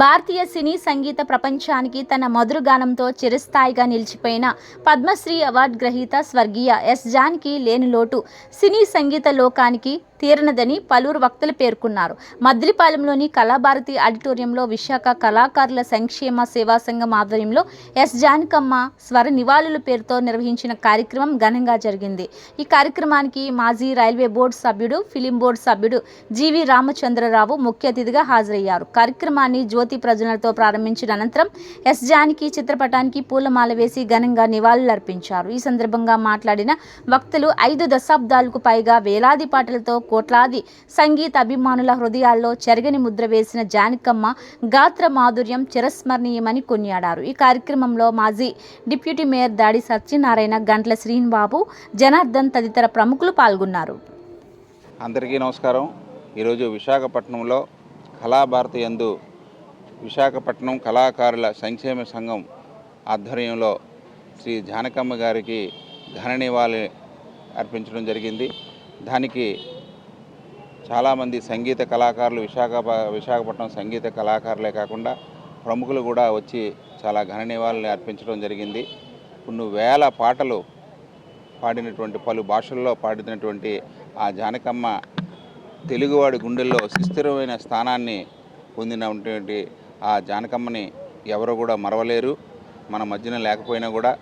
భారతీయ సినీ సంగీత ప్రపంచానికి తన మధుర గానంతో చిరస్థాయిగా నిలిచిపోయిన పద్మశ్రీ అవార్డు గ్రహీత స్వర్గీయ ఎస్ జానకి లేని లోటు సినీ సంగీత లోకానికి తీరనదని పలువురు వక్తలు పేర్కొన్నారు. మద్దిలపాలెంలోని కళాభారతి ఆడిటోరియంలో విశాఖ కళాకారుల సంక్షేమ సేవా సంఘం ఆధ్వర్యంలో ఎస్ జానకమ్మ స్వర నివాళుల పేరుతో నిర్వహించిన కార్యక్రమం ఘనంగా జరిగింది. ఈ కార్యక్రమానికి మాజీ రైల్వే బోర్డు సభ్యుడు, ఫిలిం బోర్డు సభ్యుడు జీవి రామచంద్రరావు ముఖ్య అతిథిగా హాజరయ్యారు. కార్యక్రమాన్ని జ్యోతి ప్రజ్వలనతో ప్రారంభించిన అనంతరం ఎస్ జానకి చిత్రపటానికి పూలమాల వేసి ఘనంగా నివాళులర్పించారు. ఈ సందర్భంగా మాట్లాడిన వక్తలు 5 దశాబ్దాలకు పైగా వేలాది పాటలతో కోట్లాది సంగీత అభిమానుల హృదయాల్లో చెరగని ముద్ర వేసిన జానకమ్మ గాత్ర మాధుర్యం చిరస్మరణీయమని కొనియాడారు. ఈ కార్యక్రమంలో మాజీ డిప్యూటీ మేయర్ దాడి సత్యనారాయణ, గంట్ల శ్రీనిబాబు, జనార్దన్ తదితర ప్రముఖులు పాల్గొన్నారు. అందరికీ నమస్కారం. ఈరోజు విశాఖపట్నంలో కళాభారతి యందు విశాఖపట్నం కళాకారుల సంక్షేమ సంఘం ఆధ్వర్యంలో శ్రీ జానకమ్మ గారికి ఘన నివాళి అర్పించడం జరిగింది. దానికి చాలామంది సంగీత కళాకారులు విశాఖపట్నం సంగీత కళాకారులే కాకుండా ప్రముఖులు కూడా వచ్చి చాలా ఘన నివాళులు అర్పించడం జరిగింది. కొన్ని వేల పాటలు పాడినటువంటి, పలు భాషల్లో పాడినటువంటి ఆ జానకమ్మ తెలుగువాడి గుండెల్లో సుస్థిరమైన స్థానాన్ని పొందినటువంటి ఆ జానకమ్మని ఎవరు కూడా మరవలేరు. మన మధ్యన లేకపోయినా కూడా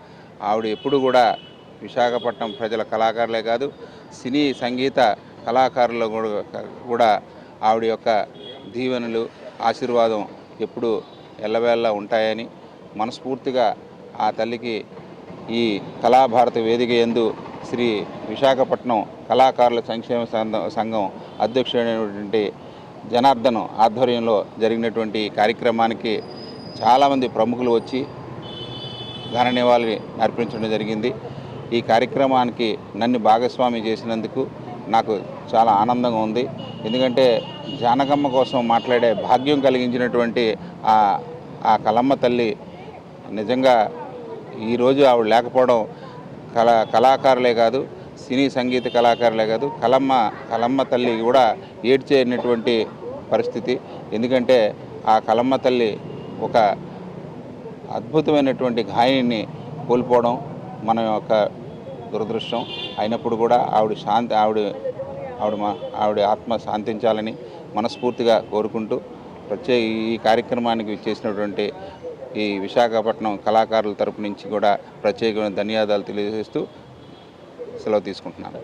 ఆవిడ ఎప్పుడు కూడా విశాఖపట్నం ప్రజల కళాకారులే కాదు, సినీ సంగీత కళాకారులు కూడా ఆవిడ యొక్క దీవెనలు, ఆశీర్వాదం ఎప్పుడు ఎల్లవేళలా ఉంటాయని మనస్ఫూర్తిగా ఆ తల్లికి ఈ కళాభారతి వేదిక యందు శ్రీ విశాఖపట్నం కళాకారుల సంక్షేమ సంఘం అధ్యక్షుడైనటువంటి జనార్దన్ ఆధ్వర్యంలో జరిగినటువంటి కార్యక్రమానికి చాలామంది ప్రముఖులు వచ్చి ఘన నివాళి అర్పించడం జరిగింది. ఈ కార్యక్రమానికి నన్ను భాగస్వామి చేసినందుకు నాకు చాలా ఆనందంగా ఉంది. ఎందుకంటే జానకమ్మ కోసం మాట్లాడే భాగ్యం కలిగించినటువంటి ఆ కళమ్మ తల్లి నిజంగా ఈరోజు ఆవిడ లేకపోవడం కళాకారులే కాదు, సినీ సంగీత కళాకారులే కాదు, కళమ్మ తల్లి కూడా ఏడ్చేటువంటి పరిస్థితి. ఎందుకంటే ఆ కళమ్మ తల్లి ఒక అద్భుతమైనటువంటి గాయని కోల్పోవడం మన యొక్క దురదృష్టం. అయినప్పుడు కూడా ఆవిడ ఆత్మ శాంతించాలని మనస్ఫూర్తిగా కోరుకుంటూ ఈ కార్యక్రమానికి చేసినటువంటి ఈ విశాఖపట్నం కళాకారుల తరపు నుంచి కూడా ప్రత్యేకమైన ధన్యవాదాలు తెలియజేస్తూ సెలవు తీసుకుంటున్నాను.